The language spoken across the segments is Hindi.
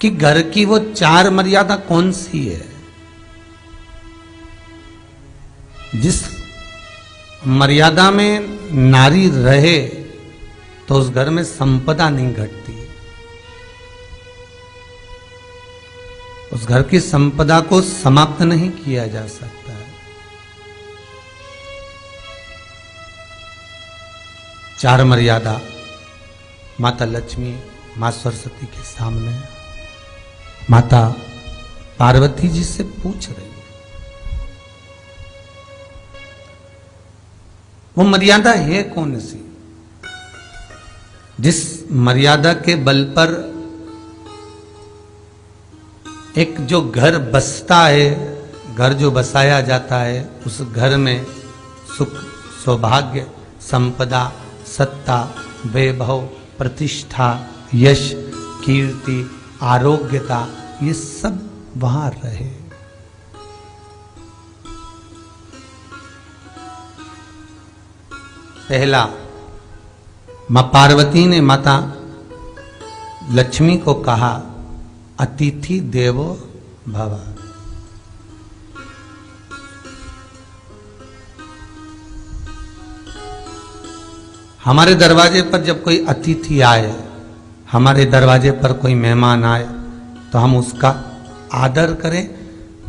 कि घर की वो 4 मर्यादा कौन सी है जिस मर्यादा में नारी रहे तो उस घर में संपदा नहीं घटती, उस घर की संपदा को समाप्त नहीं किया जा सकता है। 4 मर्यादा माता लक्ष्मी, मां सरस्वती के सामने माता पार्वती जी से पूछ रही है। वो मर्यादा है कौन सी जिस मर्यादा के बल पर एक जो घर बसता है, घर जो बसाया जाता है, उस घर में सुख, सौभाग्य, संपदा, सत्ता, वैभव, प्रतिष्ठा, यश, कीर्ति, आरोग्यता, ये सब वहां रहे। पहला, मां पार्वती ने माता लक्ष्मी को कहा, अतिथि देवो भव। हमारे दरवाजे पर जब कोई अतिथि आए, हमारे दरवाजे पर कोई मेहमान आए, तो हम उसका आदर करें।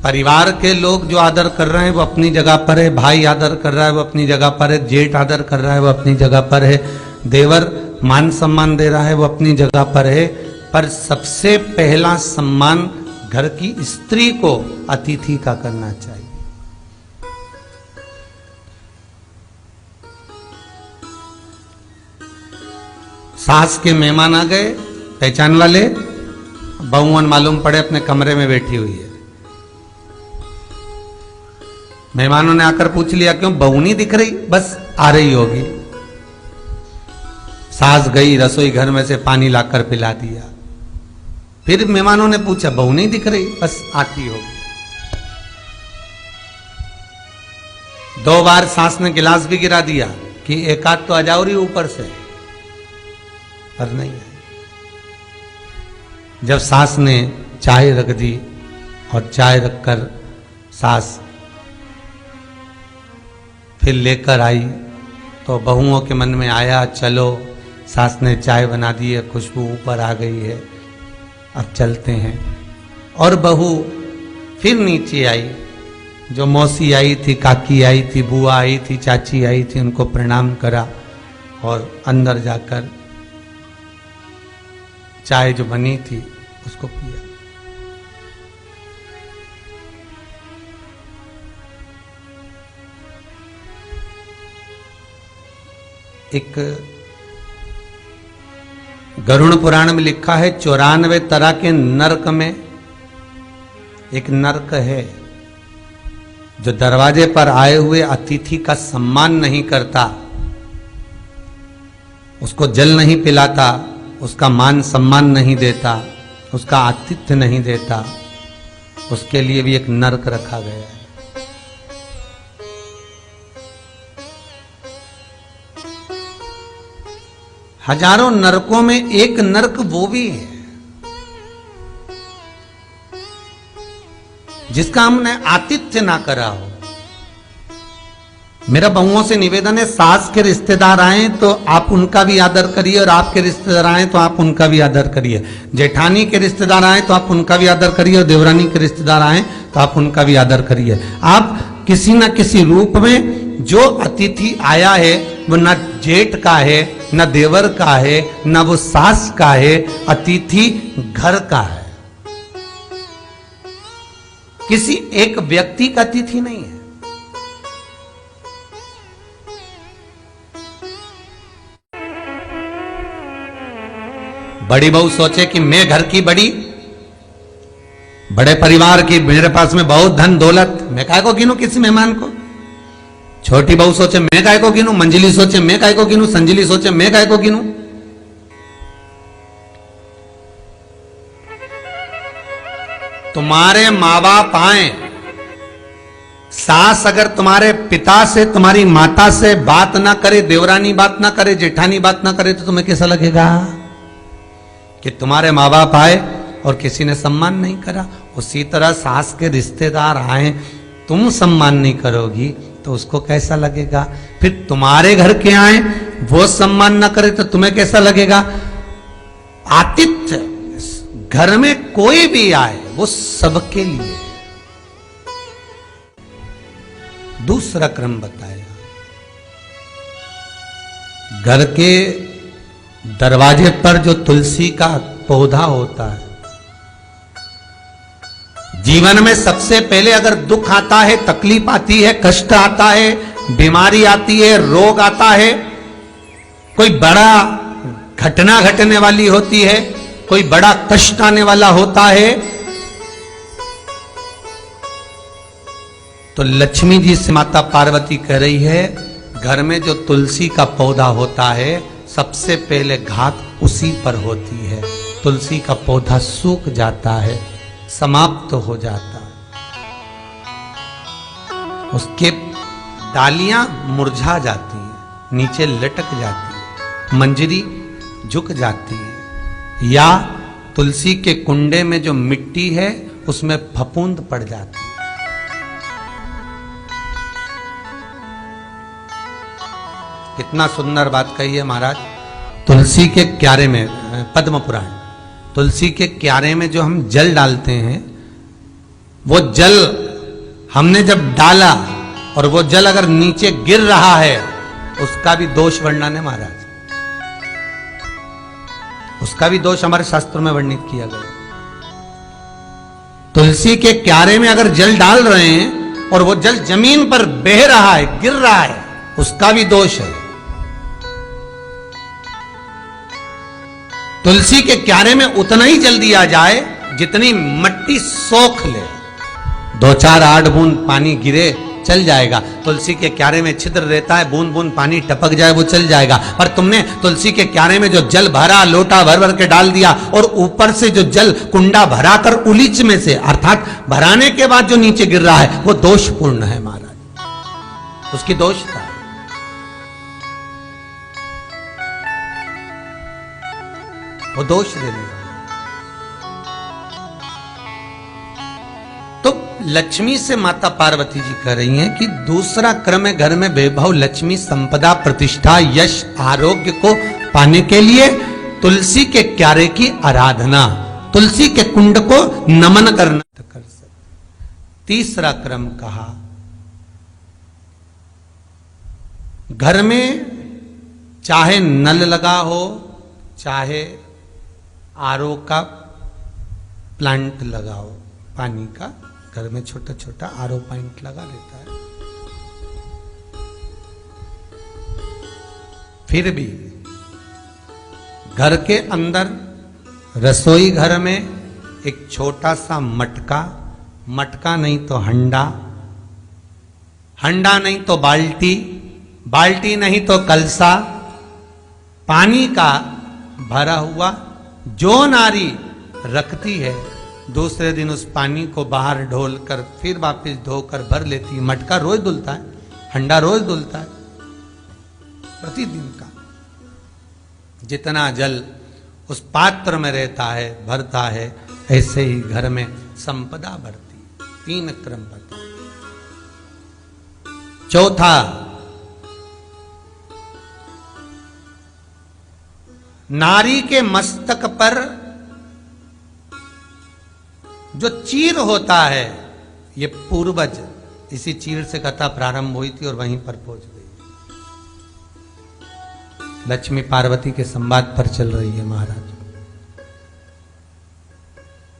परिवार के लोग जो आदर कर रहे हैं वो अपनी जगह पर है, भाई आदर कर रहा है वो अपनी जगह पर है, जेठ आदर कर रहा है वो अपनी जगह पर है, देवर मान सम्मान दे रहा है वो अपनी जगह पर है। पर सबसे पहला सम्मान घर की स्त्री को अतिथि का करना चाहिए। सास के मेहमान आ गए, पहचान वाले, बहुवन मालूम पड़े अपने कमरे में बैठी हुई है। मेहमानों ने आकर पूछ लिया, क्यों बहू नहीं दिख रही? बस आ रही होगी। सास गई, रसोई घर में से पानी लाकर पिला दिया। फिर मेहमानों ने पूछा, बहू नहीं दिख रही? बस आती होगी। 2 बार सास ने गिलास भी गिरा दिया कि एक आध तो आ जाओ रही ऊपर से, पर नहीं आई। जब सास ने चाय रख दी और चाय रखकर सास फिर लेकर आई तो बहुओं के मन में आया, चलो सास ने चाय बना दी है, खुशबू ऊपर आ गई है, अब चलते हैं। और बहू फिर नीचे आई, जो मौसी आई थी, काकी आई थी, बुआ आई थी, चाची आई थी, उनको प्रणाम करा और अंदर जाकर चाय जो बनी थी उसको पिया। एक गरुड़ पुराण में लिखा है, 94 तरह के नरक में एक नरक है जो दरवाजे पर आए हुए अतिथि का सम्मान नहीं करता, उसको जल नहीं पिलाता, उसका मान सम्मान नहीं देता, उसका आतिथ्य नहीं देता, उसके लिए भी एक नरक रखा गया है। हजारों नरकों में एक नरक वो भी है जिसका हमने आतिथ्य ना करा हो। मेरा बहुओं से निवेदन है, सास के रिश्तेदार आए तो आप उनका भी आदर करिए और आपके रिश्तेदार आए तो आप उनका भी आदर करिए। जेठानी के रिश्तेदार आए तो आप उनका भी आदर करिए और देवरानी के रिश्तेदार आए तो आप उनका भी आदर करिए। आप किसी न किसी रूप में जो अतिथि आया है वो न जेठ का है, न देवर का है, न वो सास का है, अतिथि घर का है। किसी एक व्यक्ति का अतिथि नहीं है। बड़ी बहू सोचे कि मैं घर की बड़ी, बड़े परिवार की, मेरे पास में बहुत धन दौलत, मैं काहे को गिनूं किसी मेहमान को। छोटी बहू सोचे मैं काहे को गिनूं, मंजिली सोचे मैं काहे को गिनूं, संजिली सोचे मैं काहे को गिनूं। तुम्हारे माँ बाप आए, सास अगर तुम्हारे पिता से, तुम्हारी माता से बात ना करे, देवरानी बात ना करे, जेठानी बात ना करे, तो तुम्हें कैसा लगेगा कि तुम्हारे माँ बाप आए और किसी ने सम्मान नहीं करा, उसी तरह सास के रिश्तेदार आए, तुम सम्मान नहीं करोगी तो उसको कैसा लगेगा? फिर तुम्हारे घर के आए वो सम्मान न करे तो तुम्हें कैसा लगेगा? आतिथ्य घर में कोई भी आए वो सबके लिए। दूसरा क्रम बताया, घर के दरवाजे पर जो तुलसी का पौधा होता है, जीवन में सबसे पहले अगर दुख आता है, तकलीफ आती है, कष्ट आता है, बीमारी आती है, रोग आता है, कोई बड़ा घटना घटने वाली होती है, कोई बड़ा कष्ट आने वाला होता है, तो लक्ष्मी जी से माता पार्वती कह रही है, घर में जो तुलसी का पौधा होता है सबसे पहले घात उसी पर होती है। तुलसी का पौधा सूख जाता है, समाप्त हो जाता है, उसके डालियां मुरझा जाती हैं, नीचे लटक जाती है, मंजरी झुक जाती है, या तुलसी के कुंडे में जो मिट्टी है उसमें फफूंद पड़ जाती है। कितना सुंदर बात कही है महाराज। तुलसी के क्यारे में, पद्म पुराण, तुलसी के क्यारे में जो हम जल डालते हैं, वो जल हमने जब डाला और वो जल अगर नीचे गिर रहा है, उसका भी दोष वर्णन है महाराज, उसका भी दोष हमारे शास्त्रों में वर्णित किया गया। तुलसी के क्यारे में अगर जल डाल रहे हैं और वो जल जमीन पर बह रहा है, गिर रहा है, उसका भी दोष है। तुलसी के क्यारे में उतना ही जल दिया जाए जितनी मट्टी सोख ले, 2-4 8 बूंद पानी गिरे चल जाएगा। तुलसी के क्यारे में छिद्र रहता है, बूंद बूंद पानी टपक जाए वो चल जाएगा। पर तुमने तुलसी के क्यारे में जो जल भरा, लोटा भर भर के डाल दिया, और ऊपर से जो जल कुंडा भरा कर उलीच में से, अर्थात भराने के बाद जो नीचे गिर रहा है, वो दोषपूर्ण है महाराज, उसकी दोष था। वो दोष देने वाला। तो लक्ष्मी से माता पार्वती जी कह रही हैं कि दूसरा क्रम है घर में वैभव, लक्ष्मी, संपदा, प्रतिष्ठा, यश, आरोग्य को पाने के लिए तुलसी के क्यारे की आराधना, तुलसी के कुंड को नमन करना कर सकते। तीसरा क्रम कहा, घर में चाहे नल लगा हो, चाहे आरओ का प्लांट लगाओ, पानी का घर में छोटा छोटा आरओ प्लांट लगा लेता है, फिर भी घर के अंदर रसोई घर में एक छोटा सा मटका, मटका नहीं तो हंडा, हंडा नहीं तो बाल्टी, बाल्टी नहीं तो कलसा, पानी का भरा हुआ जो नारी रखती है, दूसरे दिन उस पानी को बाहर ढोल कर फिर वापस धोकर भर लेती है। मटका रोज धुलता है, हंडा रोज धुलता है, प्रतिदिन का। जितना जल उस पात्र में रहता है, भरता है, ऐसे ही घर में संपदा बढ़ती। 3 क्रम बता। चौथा, नारी के मस्तक पर जो चीर होता है, ये पूर्वज, इसी चीर से कथा प्रारंभ हुई थी और वहीं पर पहुंच गई। लक्ष्मी पार्वती के संवाद पर चल रही है महाराज।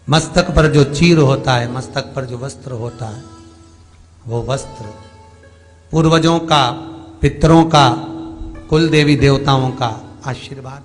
मस्तक पर जो चीर होता है, मस्तक पर जो वस्त्र होता है, वो वस्त्र पूर्वजों का, पितरों का, कुल देवी देवताओं का आशीर्वाद।